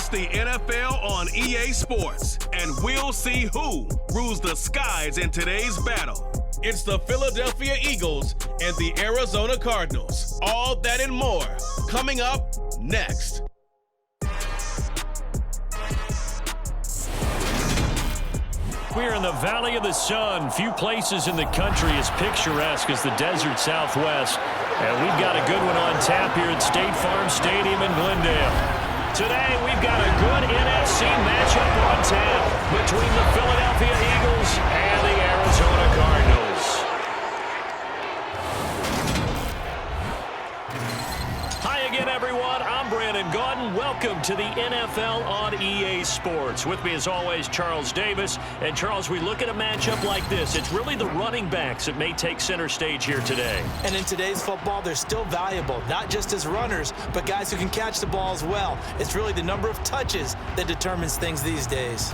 Watch the NFL on EA Sports, and we'll see who rules the skies in today's battle. It's the Philadelphia Eagles and the Arizona Cardinals. All that and more coming up next. We're in the Valley of the Sun. Few places in the country as picturesque as the desert Southwest. And we've got a good one on tap here at State Farm Stadium in Glendale. Today, we've got a good NFC matchup on tap between the Philadelphia Eagles and the Arizona Cardinals. Hi again, everyone. I'm Brandon Gaudin. Welcome to the NFL on EA Sports. With me, as always, Charles Davis. And, Charles, we look at a matchup like this. It's really the running backs that may take center stage here today. And in today's football, they're still valuable, not just as runners, but guys who can catch the ball as well. It's really the number of touches that determines things these days.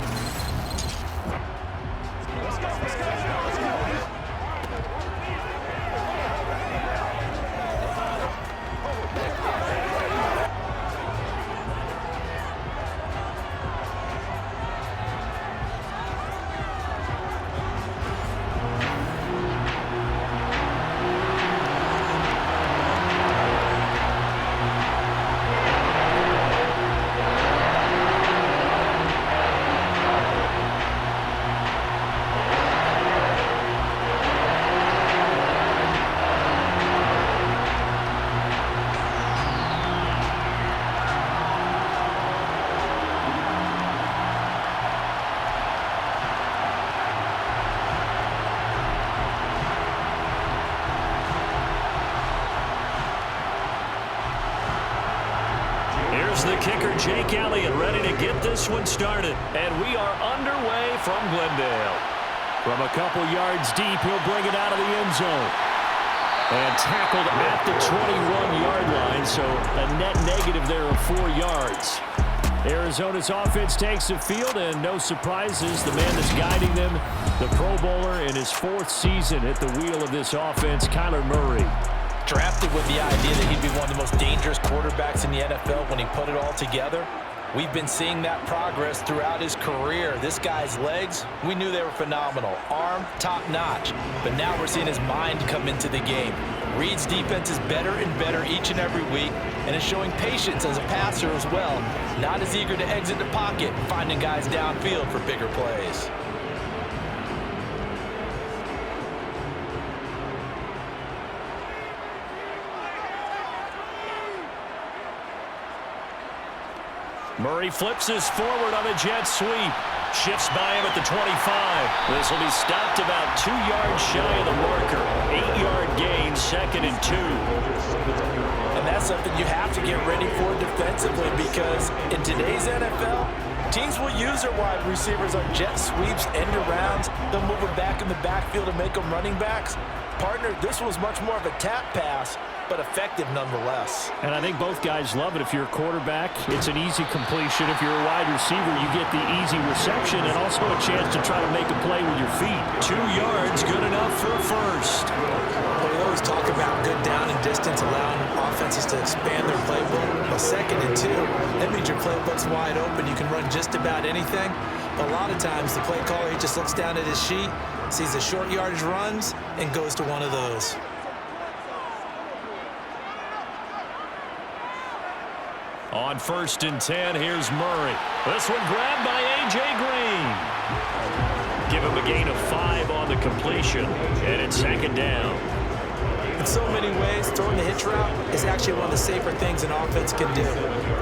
The kicker, Jake Elliott, ready to get this one started. And we are underway from Glendale. From a couple yards deep, he'll bring it out of the end zone. And tackled at the 21-yard line, so a net negative there of 4 yards. Arizona's offense takes the field, and no surprises, the man that's guiding them, the Pro Bowler in his 4th season at the wheel of this offense, Kyler Murray. Drafted with the idea that he'd be one of the most dangerous quarterbacks in the NFL when he put it all together. We've been seeing that progress throughout his career. This guy's legs, we knew they were phenomenal. Arm, top-notch. But now we're seeing his mind come into the game. Reed's defense is better and better each and every week, and is showing patience as a passer as well. Not as eager to exit the pocket, finding guys downfield for bigger plays. Murray flips this forward on a jet sweep. Shifts by him at the 25. This will be stopped about 2 yards shy of the marker. 8-yard gain, 2nd and 2. And that's something you have to get ready for defensively, because in today's NFL, teams will use their wide receivers on jet sweeps, end arounds. They'll move them back in the backfield and make them running backs. Partner, this was much more of a tap pass, but effective nonetheless. And I think both guys love it. If you're a quarterback, it's an easy completion. If you're a wide receiver, you get the easy reception and also a chance to try to make a play with your feet. 2 yards, good enough for a first. Well, we always talk about good down and distance, allowing offenses to expand their playbook. Well, 2nd and 2, that means your playbook's wide open. You can run just about anything. But a lot of times, the play caller, he just looks down at his sheet, sees the short yardage runs, and goes to one of those. On 1st and 10, here's Murray. This one grabbed by A.J. Green. Give him a gain of 5 on the completion, and it's 2nd down. In so many ways, throwing the hitch route is actually one of the safer things an offense can do.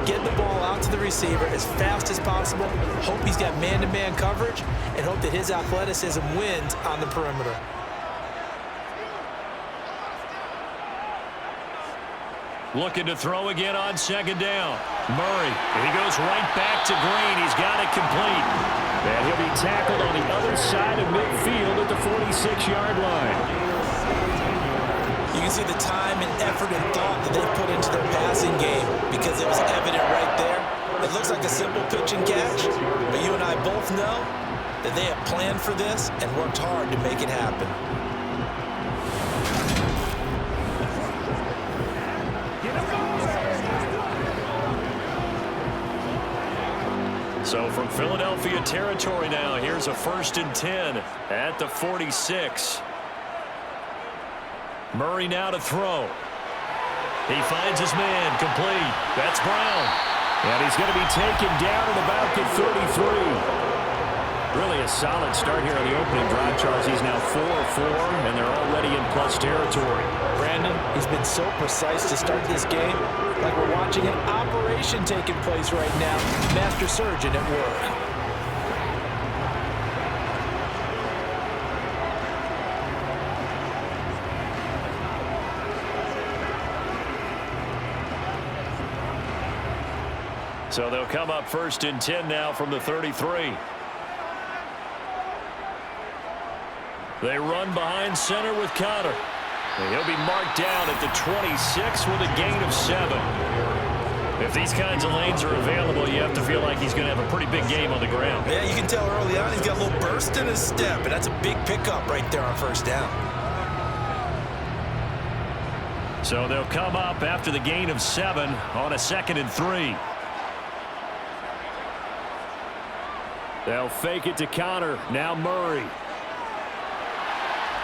Get the ball out to the receiver as fast as possible, hope he's got man-to-man coverage, and hope that his athleticism wins on the perimeter. Looking to throw again on 2nd down. Murray, he goes right back to Green. He's got it complete. And he'll be tackled on the other side of midfield at the 46-yard line. You can see the time and effort and thought that they put into their passing game, because it was evident right there. It looks like a simple pitch and catch, but you and I both know that they have planned for this and worked hard to make it happen. So from Philadelphia territory now, here's a 1st and 10 at the 46. Murray now to throw. He finds his man, complete. That's Brown. And he's going to be taken down at about the 33. Really a solid start here on the opening drive, Charles. He's now 4 of 4, and they're already in plus territory. Brandon, he's been so precise to start this game, like we're watching an operation taking place right now. Master surgeon at work. So they'll come up 1st and 10 now from the 33. They run behind center with Connor. And he'll be marked down at the 26 with a gain of 7. If these kinds of lanes are available, you have to feel like he's going to have a pretty big game on the ground. Yeah, you can tell early on he's got a little burst in his step, and that's a big pickup right there on 1st down. So they'll come up after the gain of 7 on a 2nd and 3. They'll fake it to Connor. Now Murray.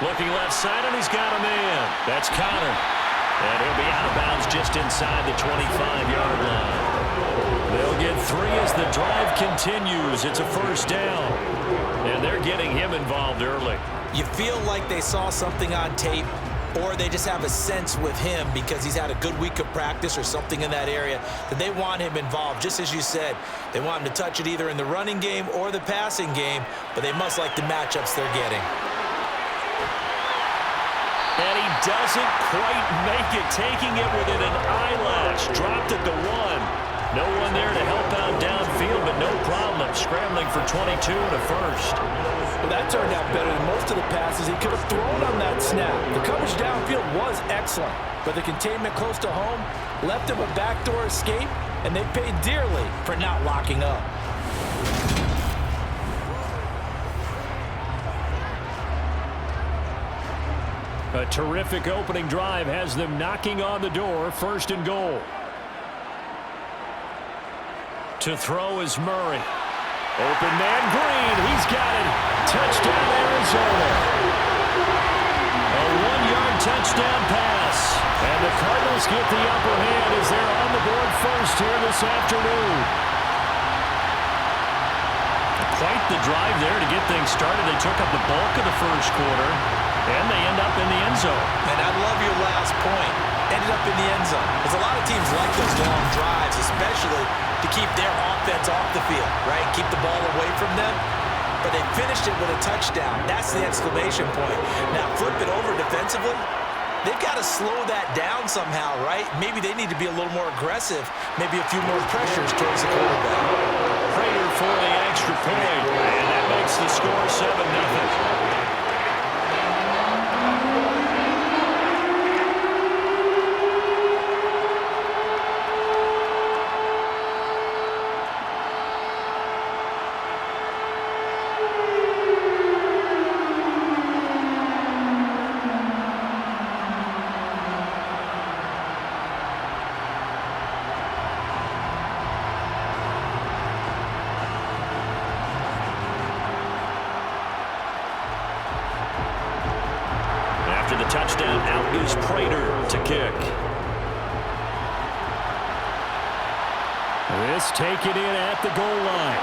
Looking left side, and he's got a man. That's Connor. And he'll be out of bounds just inside the 25-yard line. They'll get 3 as the drive continues. It's a 1st down. And they're getting him involved early. You feel like they saw something on tape, or they just have a sense with him because he's had a good week of practice or something in that area that they want him involved. Just as you said, they want him to touch it either in the running game or the passing game, but they must like the matchups they're getting. And he doesn't quite make it, taking it within an eyelash. Dropped at the 1. No one there to help out downfield, but no problem. Scrambling for 22 and a 1st. Well, that turned out better than most of the passes he could have thrown on that snap. The coverage downfield was excellent, but the containment close to home left him a backdoor escape, and they paid dearly for not locking up. A terrific opening drive has them knocking on the door. 1st and goal. To throw is Murray. Open man Green. He's got it. Touchdown Arizona. A 1-yard touchdown pass. And the Cardinals get the upper hand as they're on the board first here this afternoon. Quite the drive there to get things started. They took up the bulk of the 1st quarter. And they end up in the end zone. And I love your last point. Ended up in the end zone. Because a lot of teams like those long drives, especially to keep their offense off the field, right? Keep the ball away from them. But they finished it with a touchdown. That's the exclamation point. Now flip it over defensively. They've got to slow that down somehow, right? Maybe they need to be a little more aggressive. Maybe a few more pressures towards the quarterback. Prater for the extra point. And that makes the score 7-0. Touchdown, out is Prater to kick. This taken in at the goal line.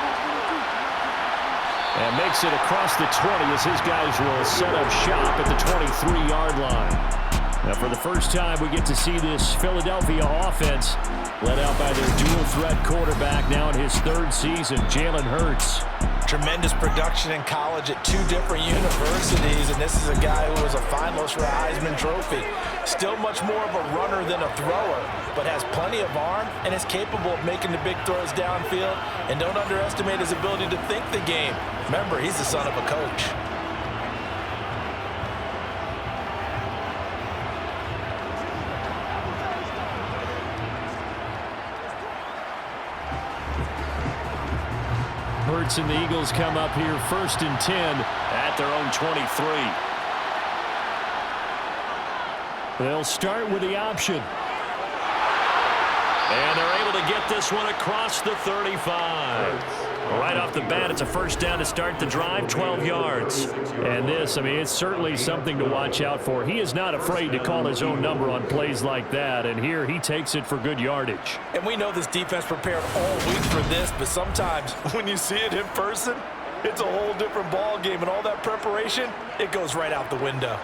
And makes it across the 20 as his guys will set up shop at the 23-yard line. Now for the first time we get to see this Philadelphia offense led out by their dual-threat quarterback now in his 3rd season, Jalen Hurts. Tremendous production in college at 2 different universities, and this is a guy who was a finalist for a Heisman Trophy. Still much more of a runner than a thrower, but has plenty of arm and is capable of making the big throws downfield. And don't underestimate his ability to think the game. Remember, he's the son of a coach. Hurts and the Eagles come up here 1st and 10 at their own 23. They'll start with the option. And they're able to get this one across the 35. Right off the bat, it's a first down to start the drive, 12 yards. And this, I mean, it's certainly something to watch out for. He is not afraid to call his own number on plays like that, and here he takes it for good yardage. And we know this defense prepared all week for this, but sometimes when you see it in person, it's a whole different ball game, and all that preparation, it goes right out the window.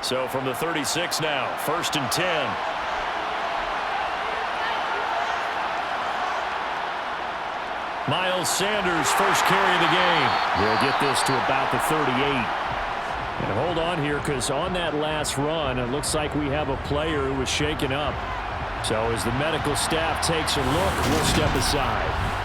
So from the 36 now, 1st and 10. Miles Sanders, first carry of the game. He'll get this to about the 38. And hold on here, because on that last run, it looks like we have a player who was shaken up. So as the medical staff takes a look, we'll step aside.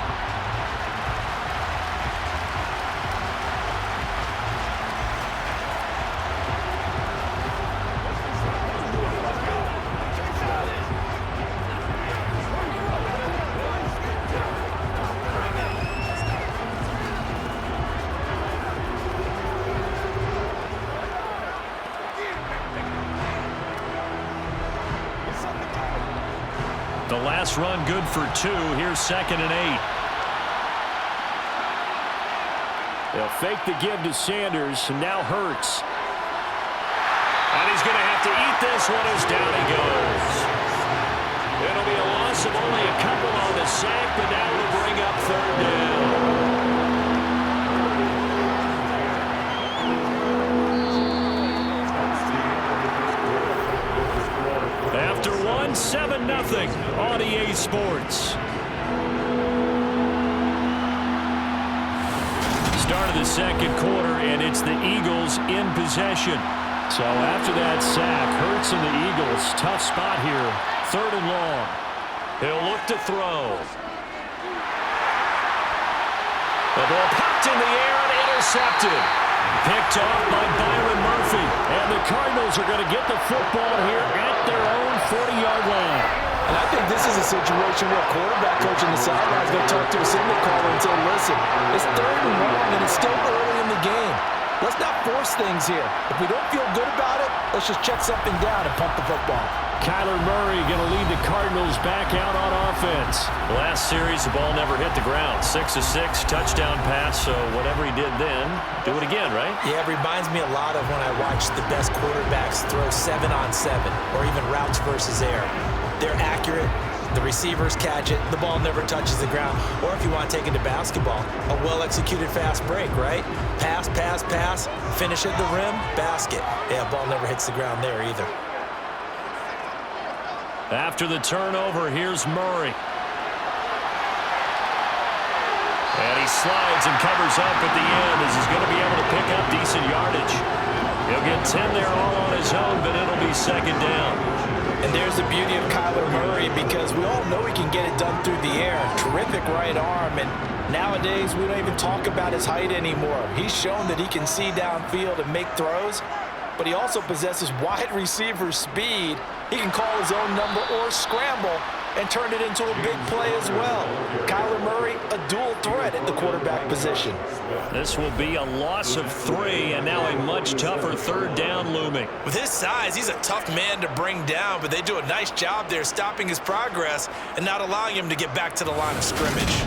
The last run good for 2. Here's 2nd and 8. They'll fake the give to Sanders, and now Hurts. And he's going to have to eat this one as down he goes. It'll be a loss of only a couple on the sack, but now it'll bring up 3rd down. After 7-0 on EA Sports. Start of the second quarter, and it's the Eagles in possession. So after that sack, Hurts and the Eagles, tough spot here. 3rd and long. He'll look to throw. The ball popped in the air and intercepted. Picked off by Byron Murphy. And the Cardinals are going to get the football here at their own 40-yard line. And I think this is a situation where quarterback coach on the sideline is going to talk to a signal caller and say, listen, it's 3rd and long and it's still early in the game. Let's not force things here. If we don't feel good about it, let's just check something down and pump the football. Kyler Murray going to lead the Cardinals back out on offense. Last series, the ball never hit the ground. 6 of 6, touchdown pass, so whatever he did then, do it again, right? Yeah, it reminds me a lot of when I watch the best quarterbacks throw 7-on-7 or even routes versus air. They're accurate. The receivers catch it. The ball never touches the ground. Or if you want to take it to basketball, a well-executed fast break, right? Pass, pass, pass, finish at the rim, basket. Yeah, ball never hits the ground there either. After the turnover, here's Murray. And he slides and covers up at the end as he's going to be able to pick up decent yardage. He'll get 10 there all on his own, but it'll be 2nd down. And there's the beauty of Kyler Murray, because we all know he can get it done through the air. Terrific right arm, and nowadays we don't even talk about his height anymore. He's shown that he can see downfield and make throws, but he also possesses wide receiver speed. He can call his own number or scramble and turn it into a big play as well. Kyler Murray, a dual threat at the quarterback position. This will be a loss of 3, and now a much tougher 3rd down looming. With his size, he's a tough man to bring down, but they do a nice job there stopping his progress and not allowing him to get back to the line of scrimmage.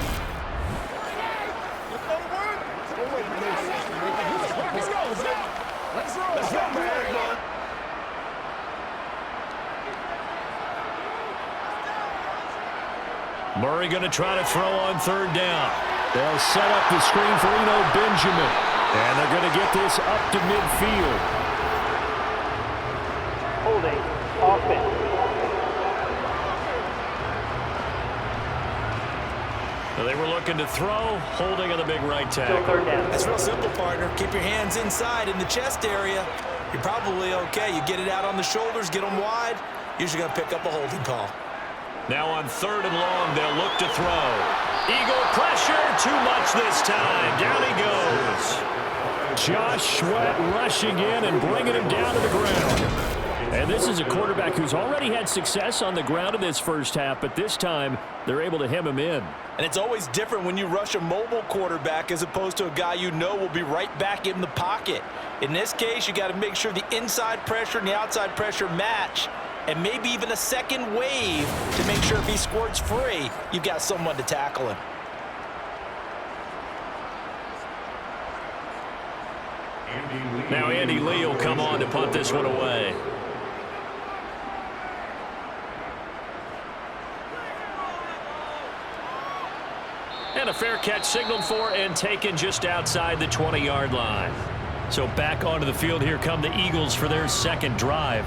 Murray going to try to throw on 3rd down. They'll set up the screen for Eno Benjamin. And they're going to get this up to midfield. Holding offense. So they were looking to throw, holding on the big right tackle. 3rd down. That's real simple, partner. Keep your hands inside in the chest area. You're probably okay. You get it out on the shoulders, get them wide. Usually going to pick up a holding call. Now on 3rd and long, they'll look to throw. Eagle pressure, too much this time. Down he goes. Josh Sweat rushing in and bringing him down to the ground. And this is a quarterback who's already had success on the ground in this first half, but this time they're able to hem him in. And it's always different when you rush a mobile quarterback as opposed to a guy you know will be right back in the pocket. In this case, you got to make sure the inside pressure and the outside pressure match. and maybe even a second wave to make sure if he squirts free, you've got someone to tackle him. Now Andy Lee will come on to punt this one away. And a fair catch signaled for and taken just outside the 20-yard line. So back onto the field here come the Eagles for their second drive.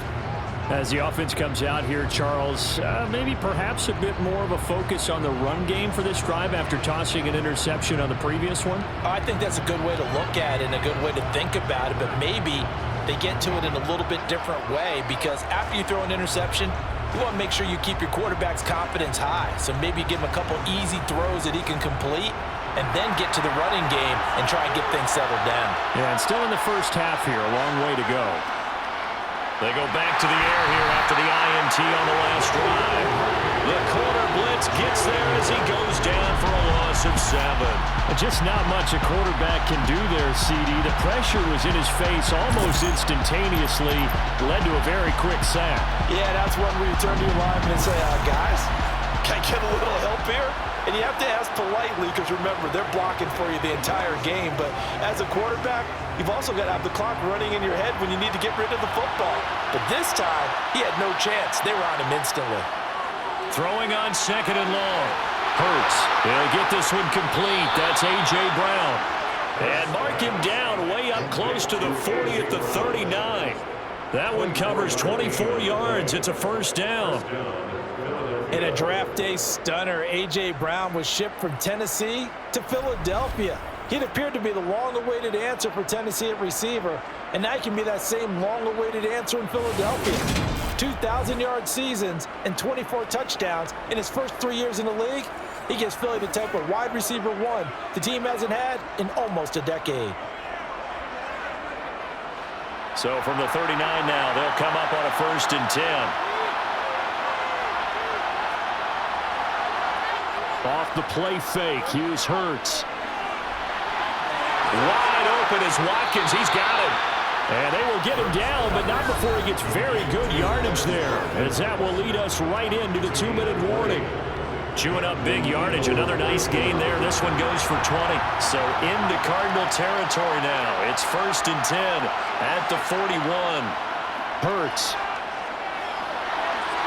As the offense comes out here, Charles, maybe perhaps a bit more of a focus on the run game for this drive after tossing an interception on the previous one? I think that's a good way to look at it and a good way to think about it, but maybe they get to it in a little bit different way, because after you throw an interception, you want to make sure you keep your quarterback's confidence high. So maybe give him a couple easy throws that he can complete and then get to the running game and try and get things settled down. Yeah, and still in the first half here, a long way to go. They go back to the air here after the INT on the last drive. The corner blitz gets there as he goes down for a loss of 7. Just not much a quarterback can do there, CD. The pressure was in his face almost instantaneously, led to a very quick sack. Yeah, that's when we turn to your lineman and say, guys, can I get a little help here? And you have to ask politely, because remember, they're blocking for you the entire game. But as a quarterback, you've also got to have the clock running in your head when you need to get rid of the football. But this time, he had no chance. They were on him instantly. Throwing on second and long. Hurts. He'll get this one complete. That's A.J. Brown. And mark him down way up close to the 40 at the 39. That one covers 24 yards. It's a first down. In a draft day stunner, A.J. Brown was shipped from Tennessee to Philadelphia. He'd appeared to be the long-awaited answer for Tennessee at receiver, and now he can be that same long-awaited answer in Philadelphia. 2,000-yard seasons and 24 touchdowns in his first 3 years in the league. He gives Philly the type of wide receiver one the team hasn't had in almost a decade. So from the 39 now, they'll come up on a 1st and 10. Off the play fake, here's Hurts. Wide open is Watkins. He's got him. And they will get him down, but not before he gets very good yardage there, as that will lead us right into the 2-minute warning. Chewing up big yardage. Another nice gain there. This one goes for 20. So into Cardinal territory now. It's 1st and 10 at the 41. Hurts.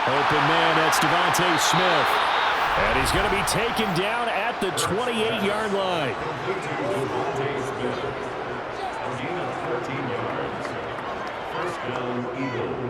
Open man, that's Devontae Smith. And he's going to be taken down at the 28-yard line. First down, Eagles.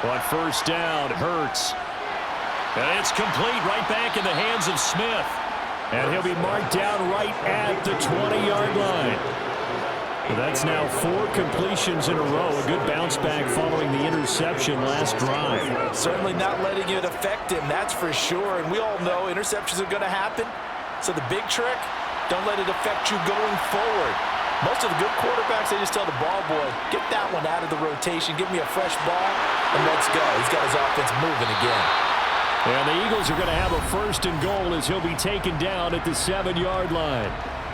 On 1st down, Hurts. And it's complete right back in the hands of Smith. And he'll be marked down right at the 20-yard line. Well, that's now 4 completions in a row. A good bounce back following the interception last drive. Certainly not letting it affect him, that's for sure. And we all know interceptions are going to happen. So the big trick, don't let it affect you going forward. Most of the good quarterbacks, they just tell the ball boy, get that one out of the rotation, give me a fresh ball, and let's go. He's got his offense moving again. And the Eagles are going to have a 1st and goal as he'll be taken down at the 7-yard line.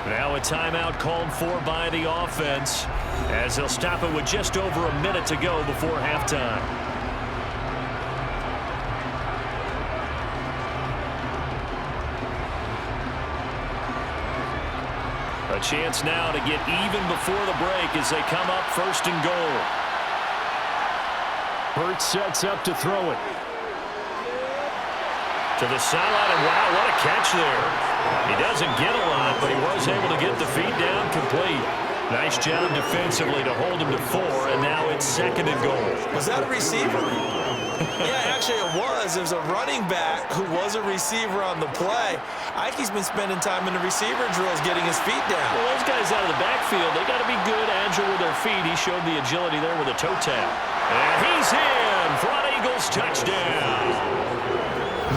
Now a timeout called for by the offense, as they'll stop it with just over a minute to go before halftime. A chance now to get even before the break as they come up 1st and goal. Hurts sets up to throw it. To the sideline, and wow, what a catch there. He doesn't get a lot, but he was able to get the feet down complete. Nice job defensively to hold him to 4, and now it's 2nd and goal. Was that a receiver? Yeah, actually it was. It was a running back who was a receiver on the play. Ike's been spending time in the receiver drills getting his feet down. Well, those guys out of the backfield, they got to be good, agile with their feet. He showed the agility there with a toe tap. And he's in for an Eagles touchdown.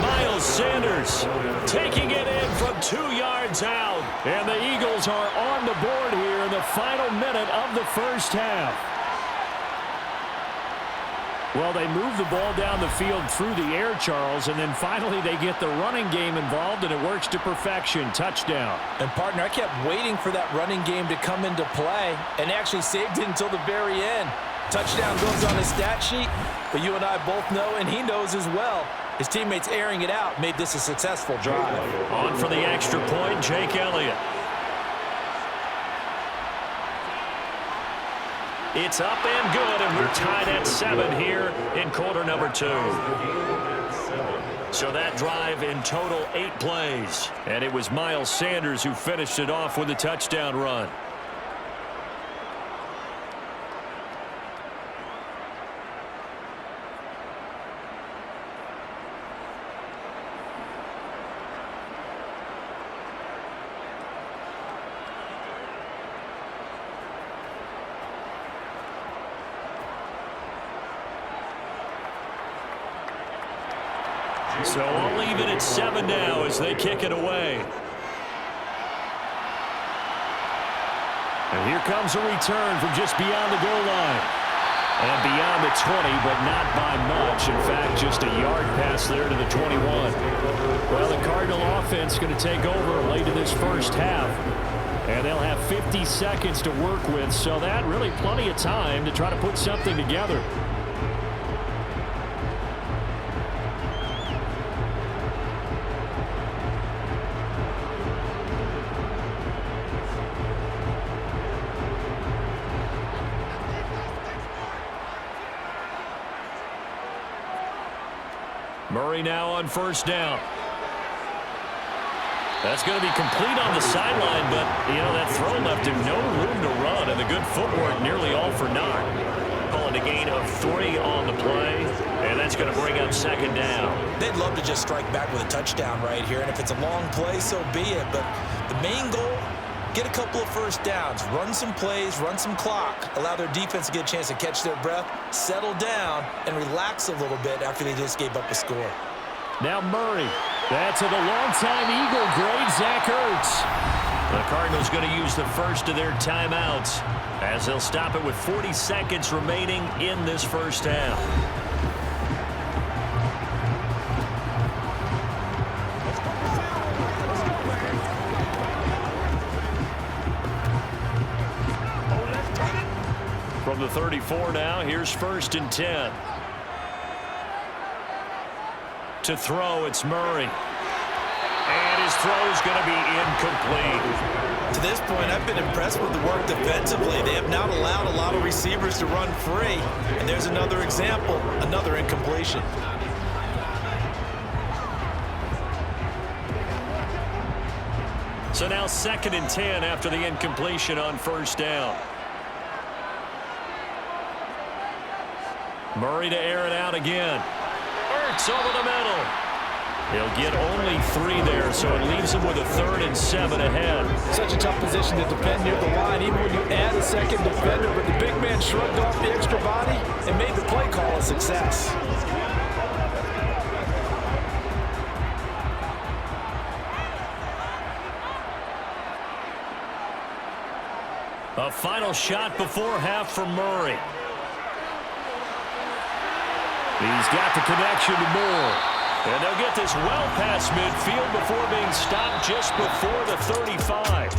Miles Miles Sanders taking it in from 2 yards out. And the Eagles are on the board here in the final minute of the first half. Well, they move the ball down the field through the air, Charles, and then finally they get the running game involved, and it works to perfection. Touchdown. And, partner, I kept waiting for that running game to come into play and actually saved it until the very end. Touchdown goes on his stat sheet, but you and I both know, and he knows as well, his teammates airing it out made this a successful drive. On for the extra point, Jake Elliott. It's up and good, and we're tied at 7 here in quarter number 2. So that drive in total 8 plays. And it was Miles Sanders who finished it off with a touchdown run. So I'll leave it at 7 now as they kick it away. And here comes a return from just beyond the goal line. And beyond the 20, but not by much. In fact, just a yard pass there to the 21. Well, the Cardinal offense is going to take over late in this first half. And they'll have 50 seconds to work with, so that really plenty of time to try to put something together. Murray now on first down. That's going to be complete on the sideline, but, you know, that throw left him no room to run, and the good footwork nearly all for naught. Calling a gain of 3 on the play, and that's going to bring up second down. They'd love to just strike back with a touchdown right here, and if it's a long play, so be it. But the main goal, get a couple of first downs, run some plays, run some clock, allow their defense to get a chance to catch their breath, settle down, and relax a little bit after they just gave up a score. Now Murray. That's to the longtime Eagle great Zach Ertz. The Cardinals going to use the first of their timeouts as they'll stop it with 40 seconds remaining in this first half. From the 34 now, here's first and 10. To throw, it's Murray. And his throw is going to be incomplete. To this point, I've been impressed with the work defensively. They have not allowed a lot of receivers to run free. And there's another example, another incompletion. So now second and 10 after the incompletion on first down. Murray to air it out again. Ertz over the middle. He'll get only 3 there, so it leaves him with a 3rd and 7 ahead. Such a tough position to defend near the line, even when you add a second defender, but the big man shrugged off the extra body and made the play call a success. A final shot before half for Murray. He's got the connection to Moore. And they'll get this well past midfield before being stopped just before the 35.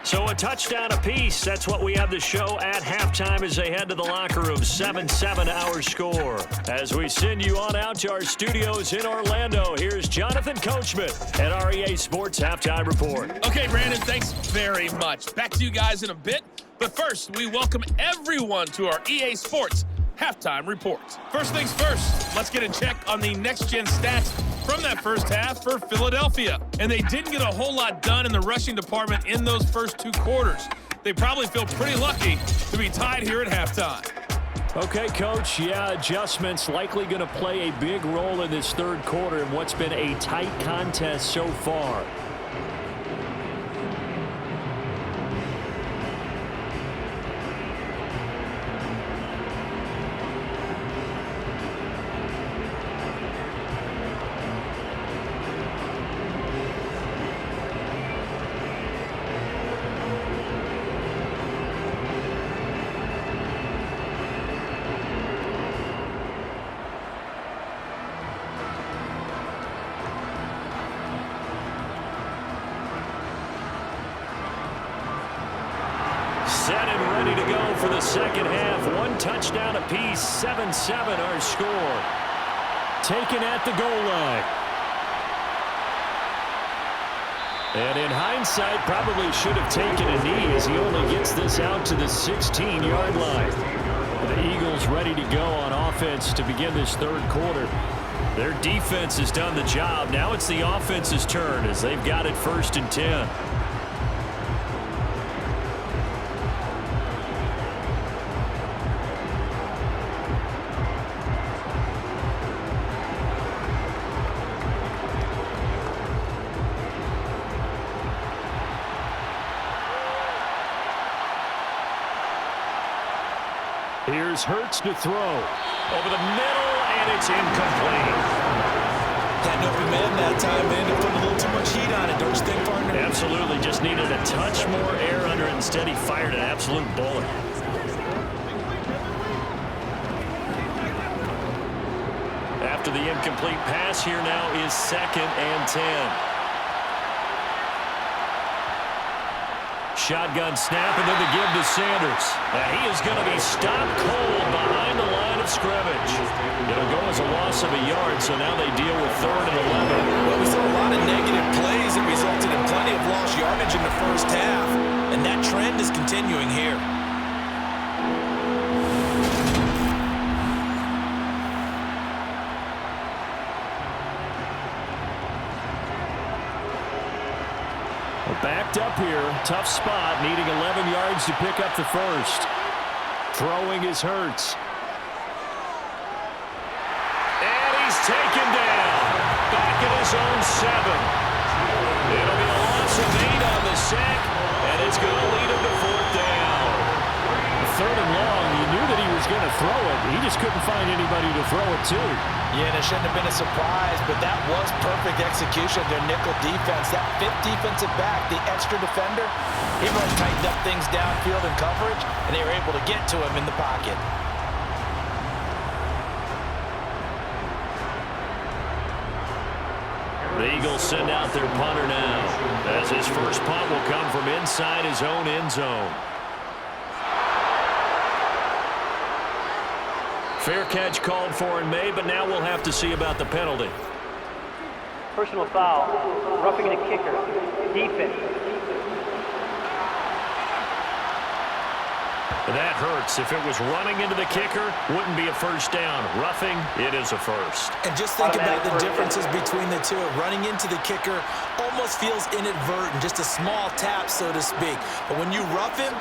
So a touchdown apiece. That's what we have to show at halftime as they head to the locker room. 7-7 our score. As we send you on out to our studios in Orlando, here's Jonathan Coachman at our EA Sports Halftime Report. Okay, Brandon, thanks very much. Back to you guys in a bit. But first, we welcome everyone to our EA Sports Halftime Report. First things first, let's get a check on the next-gen stats from that first half for Philadelphia. And they didn't get a whole lot done in the rushing department in those first 2 quarters. They probably feel pretty lucky to be tied here at halftime. Okay, Coach, yeah, adjustments likely going to play a big role in this third quarter in what's been a tight contest so far. set and ready to go for the second half. One touchdown apiece, 7-7 our score. Taken at the goal line. And in hindsight, probably should have taken a knee as he only gets this out to the 16-yard line. The Eagles ready to go on offense to begin this third quarter. Their defense has done the job. Now it's the offense's turn as they've got it 1st and 10. Here's Hurts to throw. Over the middle, and it's incomplete. Had no man that time, man. They put a little too much heat on it, don't you think, partner? Absolutely. Just needed a touch more air under it. Instead, he fired an absolute bullet. After the incomplete pass, here now is 2nd and 10. Shotgun snap, and then the give to Sanders. Now he is going to be stopped cold behind the line of scrimmage. It'll go as a loss of a yard, so now they deal with 3rd and 11. Well, we saw a lot of negative plays that resulted in plenty of lost yardage in the first half, and that trend is continuing here. Backed up here, tough spot, needing 11 yards to pick up the first. Throwing is Hurts. And he's taken down. Back at his own 7. It'll be a loss of 8 on the sack, and it's going to lead him to 4th down. 3rd and long, you knew that he was going to throw it. He just couldn't find anybody to throw it to. Yeah, and it shouldn't have been a surprise, but that was perfect execution of their nickel defense. That 5th defensive back, the extra defender, he really tightened up things downfield in coverage, and they were able to get to him in the pocket. The Eagles send out their punter now, as his first punt will come from inside his own end zone. Fair catch called for in May, but now we'll have to see about the penalty. Personal foul, roughing the kicker, defense. That hurts. If it was running into the kicker, wouldn't be a first down. Roughing, it is a first. And just think about the differences between the two. Running into the kicker almost feels inadvertent, just a small tap, so to speak. But when you rough him,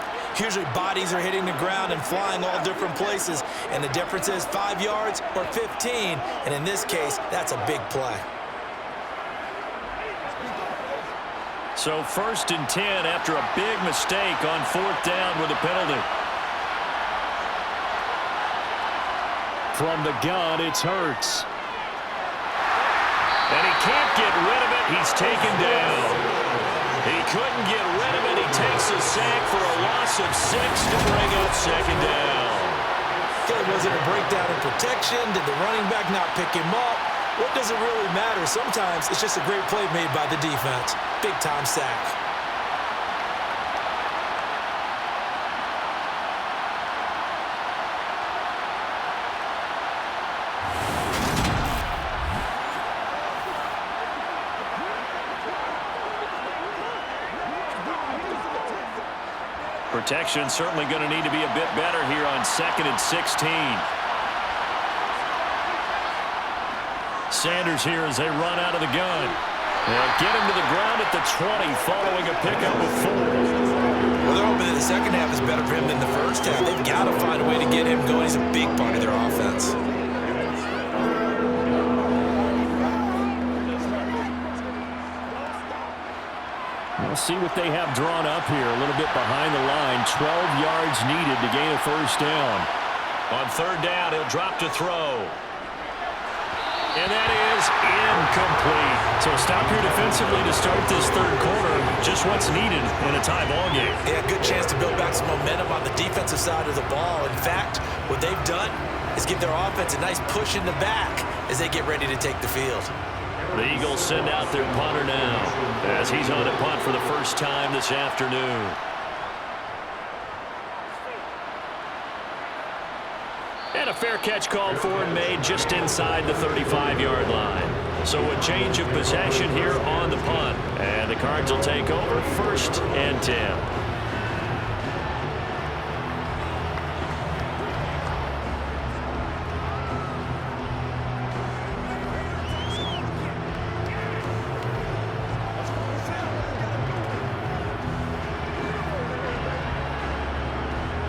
usually bodies are hitting the ground and flying all different places. And the difference is 5 yards or 15. And in this case, that's a big play. So 1st and 10 after a big mistake on 4th down with a penalty. From the gun, it's Hurts. And he can't get rid of it. He's taken down. He couldn't get rid of it. He takes a sack for a loss of 6 to bring up 2nd down. Okay, was it a breakdown in protection? Did the running back not pick him up? What does it really matter? Sometimes it's just a great play made by the defense. Big-time sack. Protection certainly going to need to be a bit better here on 2nd and 16. Sanders here as they run out of the gun. They'll get him to the ground at the 20 following a pickup of 4. Well, they're hoping that the second half is better for him than the first half. They've got to find a way to get him going. He's a big part of their offense. We'll see what they have drawn up here. A little bit behind the line. 12 yards needed to gain a first down. On 3rd down, he'll drop to throw. And that is incomplete. So stop here defensively to start this third quarter. Just what's needed in a tie ball game. Yeah, good chance to build back some momentum on the defensive side of the ball. In fact, what they've done is give their offense a nice push in the back as they get ready to take the field. The Eagles send out their punter now as he's on a punt for the first time this afternoon. And a fair catch called for and made just inside the 35-yard line. So a change of possession here on the punt. And the Cards will take over 1st and 10.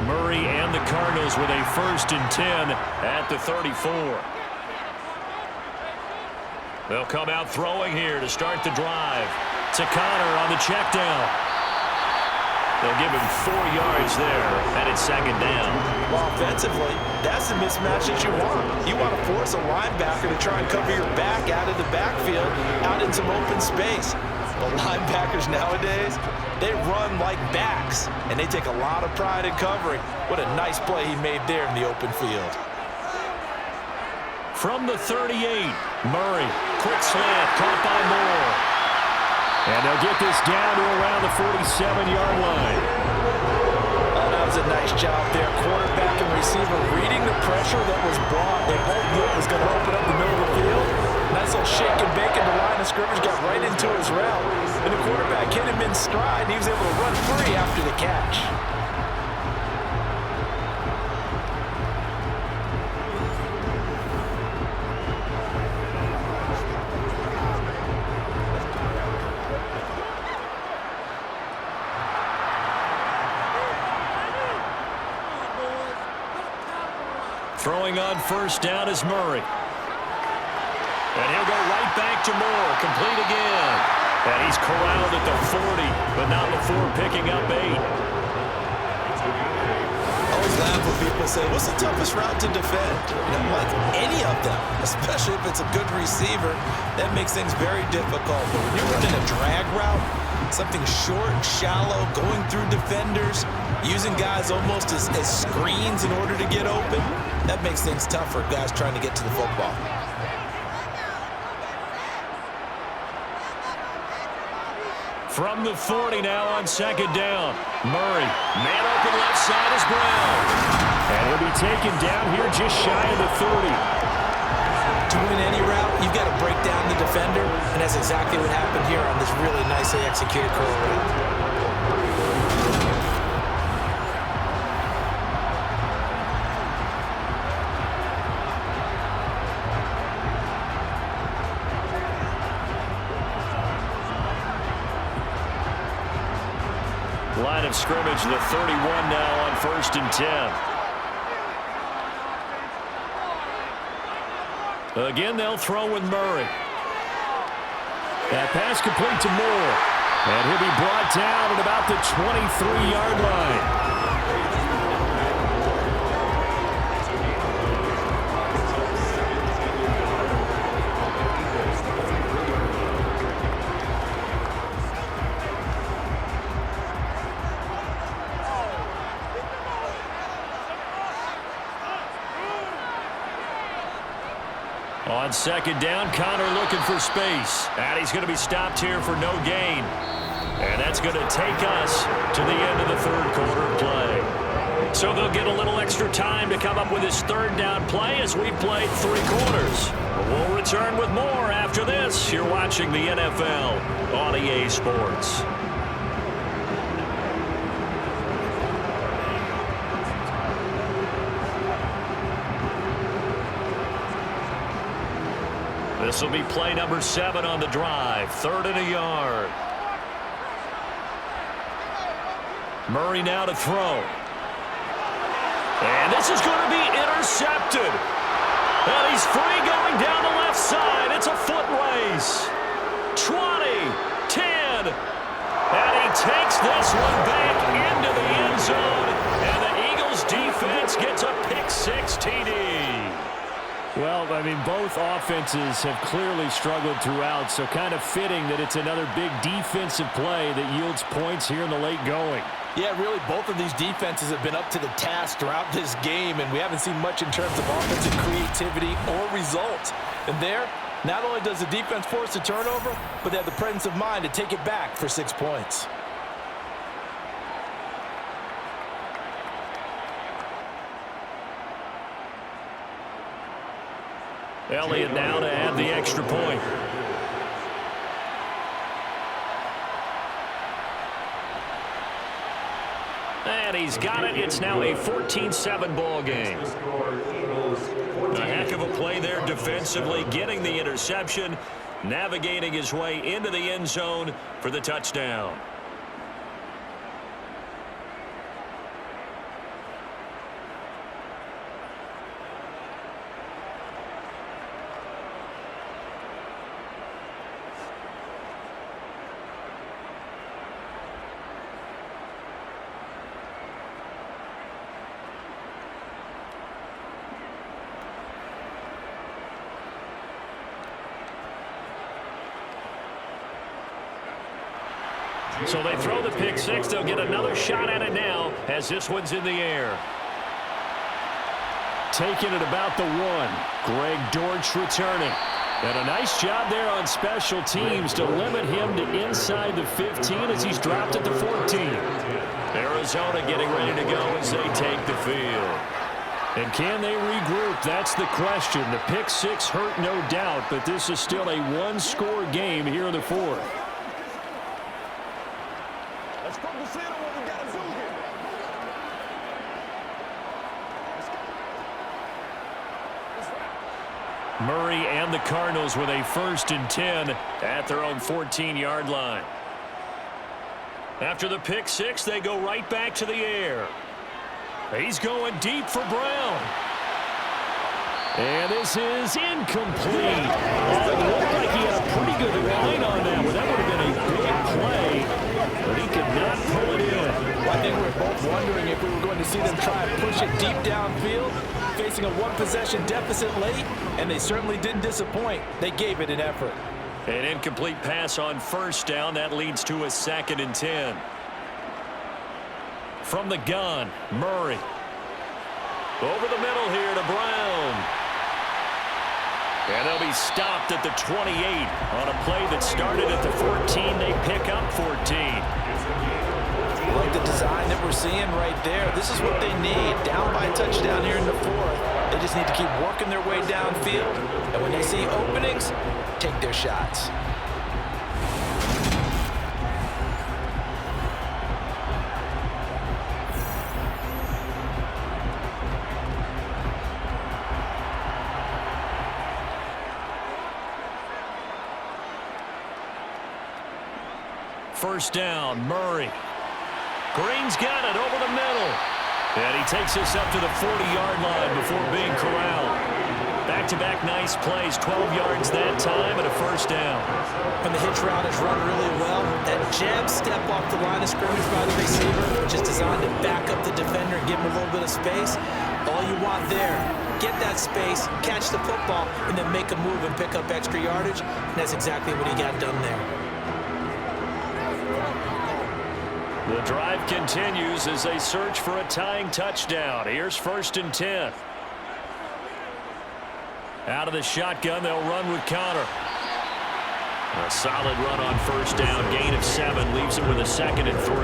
Murray and the Cardinals with a 1st and 10 at the 34. They'll come out throwing here to start the drive. To Connor on the check down. They'll give him 4 yards there, and it's 2nd down. Well, offensively, that's the mismatch that you want. You want to force a linebacker to try and cover your back out of the backfield, out in some open space. The linebackers nowadays, they run like backs, and they take a lot of pride in covering. What a nice play he made there in the open field. From the 38, Murray, quick slant, caught by Moore. And they'll get this down to around the 47-yard line. Oh, that was a nice job there. Quarterback and receiver reading the pressure that was brought. They both knew it was going to open up the middle of the field. Nice little shake and bake in the line of scrimmage, got right into his route. And the quarterback hit him in stride, and he was able to run free after the catch. Throwing on 1st down is Murray. And he'll go right back to Moore, complete again. And he's corralled at the 40, but not before picking up 8. I always laugh when people say, what's the toughest route to defend? You know, like any of them, especially if it's a good receiver, that makes things very difficult. But when you're running a drag route, something short, shallow, going through defenders, using guys almost as screens in order to get open, that makes things tough for guys trying to get to the football. From the 40 now on 2nd down. Murray, man open left side is Brown. And he'll be taken down here just shy of the 30. To win any route, you've got to break down the defender, and that's exactly what happened here on this really nicely executed curl route. Line of scrimmage, the 31 now on 1st and 10. Again, they'll throw with Murray. That pass complete to Moore. And he'll be brought down at about the 23-yard line. On 2nd down, Connor looking for space. And he's going to be stopped here for no gain. And that's going to take us to the end of the 3rd quarter play. So they'll get a little extra time to come up with this 3rd down play as we've played 3 quarters. We'll return with more after this. You're watching the NFL on EA Sports. This will be play number 7 on the drive. 3rd and a yard. Murray now to throw. And this is going to be intercepted. And he's free going down the left side. It's a foot race. 20, 10. And he takes this one back into the end zone. And the Eagles defense gets a pick-6 TD. Well, I mean, both offenses have clearly struggled throughout, so kind of fitting that it's another big defensive play that yields points here in the late going. Yeah, really, both of these defenses have been up to the task throughout this game, and we haven't seen much in terms of offensive creativity or results. And there, not only does the defense force a turnover, but they have the presence of mind to take it back for 6 points. Elliott now to add the extra point. And he's got it. It's now a 14-7 ball game. A heck of a play there defensively, getting the interception, navigating his way into the end zone for the touchdown. So they throw the pick six. They'll get another shot at it now as this one's in the air. Taking it about the 1. Greg Dortch returning. And a nice job there on special teams to limit him to inside the 15 as he's dropped at the 14. Arizona getting ready to go as they take the field. And can they regroup? That's the question. The pick six hurt, no doubt, but this is still a one-score game here in the 4th. Murray and the Cardinals with a 1st and 10 at their own 14-yard line. After the pick six, they go right back to the air. He's going deep for Brown. And this is incomplete. It looked like he had a pretty good line on that one. That would have been a big play, but he could not pull it in. I think we're both wondering if we were going to see them try and push it deep downfield, facing a one-possession deficit late, and they certainly didn't disappoint. They gave it an effort. An incomplete pass on 1st down. That leads to a 2nd and 10. From the gun, Murray. Over the middle here to Brown. And they'll be stopped at the 28 on a play that started at the 14. They pick up 14. Like the design that we're seeing right there. This is what they need. Down by a touchdown here in the 4th. They just need to keep working their way downfield. And when they see openings, take their shots. First down, Murray. Green's got it over the middle. And he takes us up to the 40-yard line before being corralled. Back-to-back nice plays, 12 yards that time and a 1st down. When the hitch route is run really well, that jab step off the line of scrimmage by the receiver, which is designed to back up the defender and give him a little bit of space, all you want there, get that space, catch the football, and then make a move and pick up extra yardage. And that's exactly what he got done there. The drive continues as they search for a tying touchdown. Here's 1st and 10. Out of the shotgun, they'll run with Connor. A solid run on 1st down, gain of 7, leaves him with a 2nd and 3.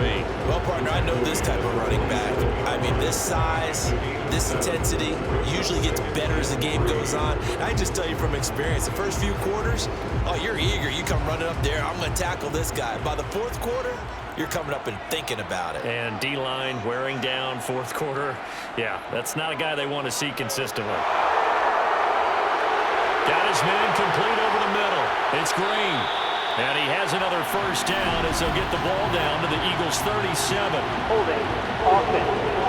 Well, partner, I know this type of running back. I mean, this size, this intensity usually gets better as the game goes on. I just tell you from experience, the first few quarters, oh, you're eager. You come running up there, I'm going to tackle this guy. By the 4th quarter, you're coming up and thinking about it. And D-line wearing down 4th quarter. Yeah, that's not a guy they want to see consistently. Got his man complete over the middle. It's Green. And he has another 1st down as they'll get the ball down to the Eagles' 37. Holding. Offense.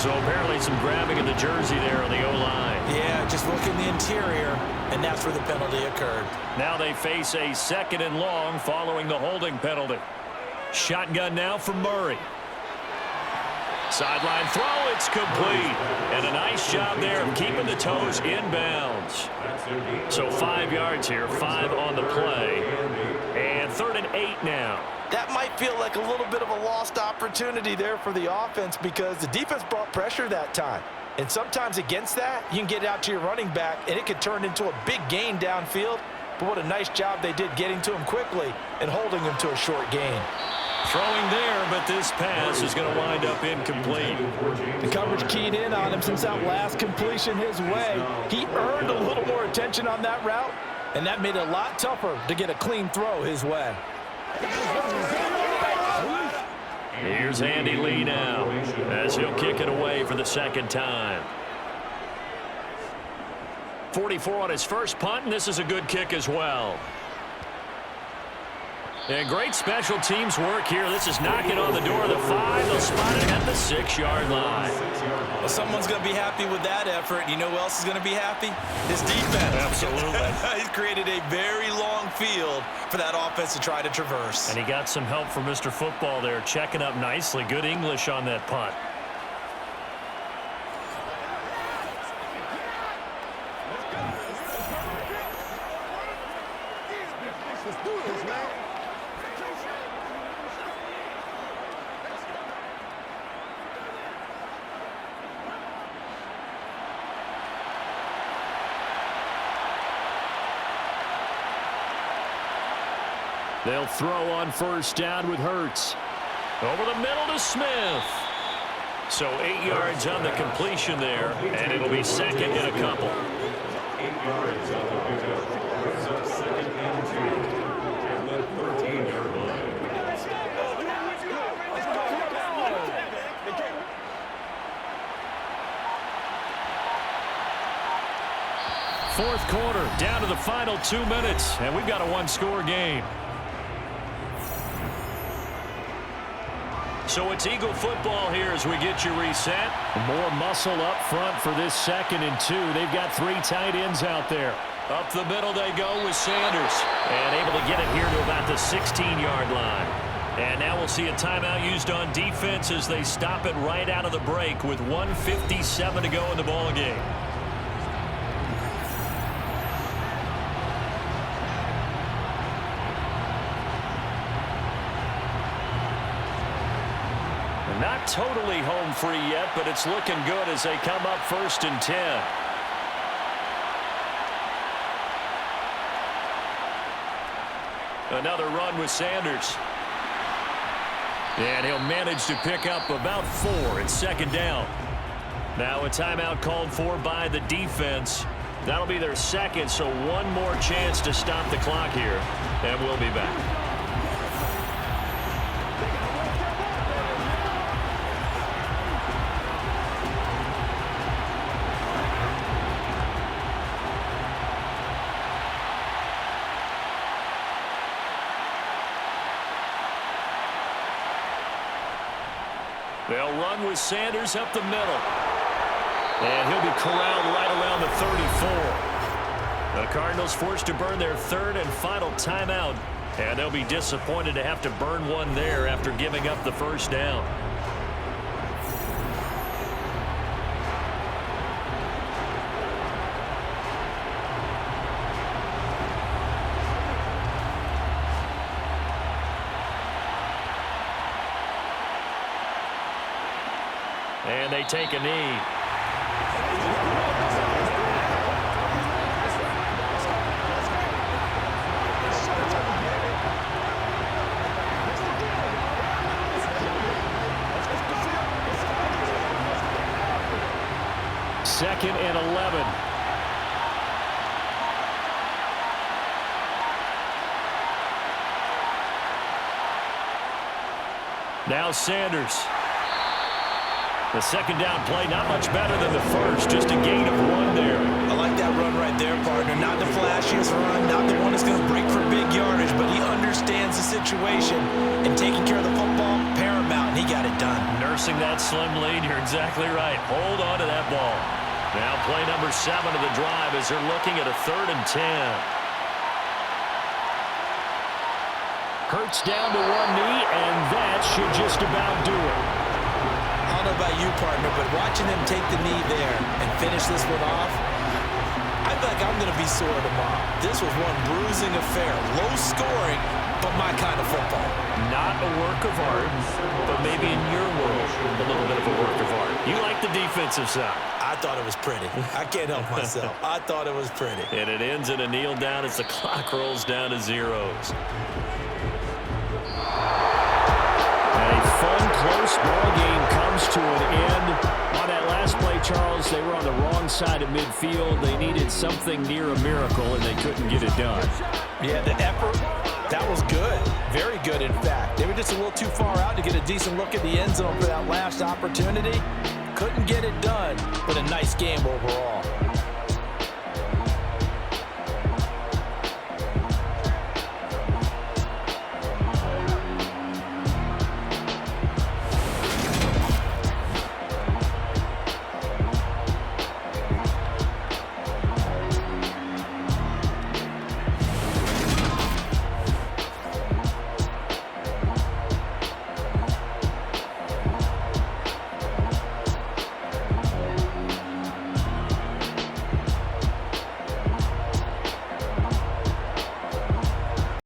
So apparently some grabbing of the jersey there on the O-line. Yeah, just look in the interior, and that's where the penalty occurred. Now they face a 2nd and long following the holding penalty. Shotgun now for Murray. Sideline throw, it's complete. And a nice job there of keeping the toes inbounds. So 5 yards here, 5 on the play. And 3rd and 8 now. That might feel like a little bit of a lost opportunity there for the offense because the defense brought pressure that time. And sometimes against that, you can get out to your running back, and it could turn into a big gain downfield. but what a nice job they did getting to him quickly and holding him to a short gain. Throwing there, but this pass is going to wind up incomplete. The coverage keyed in on him since that last completion his way. He earned a little more attention on that route, and that made it a lot tougher to get a clean throw his way. Here's Andy Lee now as he'll kick it away for the second time. 44 on his first punt, and this is a good kick as well. And great special teams work here. This is knocking on the door of the 5. They'll spot it at the 6-yard line. Well, someone's going to be happy with that effort. You know who else is going to be happy? His defense. Absolutely. He's created a very long field for that offense to try to traverse. And he got some help from Mr. Football there, checking up nicely. Good English on that punt. They'll throw on first down with Hurts. Over the middle to Smith. So 8 yards on the completion there, and it'll be second and a couple. 8 yards on the pickup. So second and 2 at the 13-yard line. Fourth quarter, down to the final 2 minutes, and we've got a one-score game. So it's Eagle football here as we get you reset. More muscle up front for this 2nd and 2. They've got 3 tight ends out there. Up the middle they go with Sanders. And able to get it here to about the 16-yard line. And now we'll see a timeout used on defense as they stop it right out of the break with 1:57 to go in the ballgame. Not totally home free yet, but it's looking good as they come up 1st and 10. Another run with Sanders. And he'll manage to pick up about 4 at 2nd down. Now a timeout called for by the defense. That'll be their 2nd, so one more chance to stop the clock here. And we'll be back. They'll run with Sanders up the middle. And he'll be corralled right around the 34. The Cardinals forced to burn their 3rd and final timeout. And they'll be disappointed to have to burn one there after giving up the first down. And they take a knee. Second and 11. Now Sanders. The 2nd down play, not much better than the first, just a gain of 1 there. I like that run right there, partner. Not the flashiest run, not the one that's going to break for big yardage, but he understands the situation, and taking care of the football, paramount, and he got it done. Nursing that slim lead, you're exactly right. Hold on to that ball. Now play number 7 of the drive as they're looking at a 3rd and 10. Hurts down to 1 knee, and that should just about do it. I don't know about you, partner, but watching them take the knee there and finish this one off, I think I'm going to be sore tomorrow. This was one bruising affair. Low scoring, but my kind of football. Not a work of art, but maybe in your world, a little bit of a work of art. You like the defensive side. I thought it was pretty. I can't help myself. I thought it was pretty. And it ends in a kneel down as the clock rolls down to zeros. A fun, close ball game comes to an end. On that last play, Charles, they were on the wrong side of midfield. They needed something near a miracle, and they couldn't get it done. Yeah, the effort, that was good. Very good, in fact. They were just a little too far out to get a decent look at the end zone for that last opportunity. Couldn't get it done, but a nice game overall.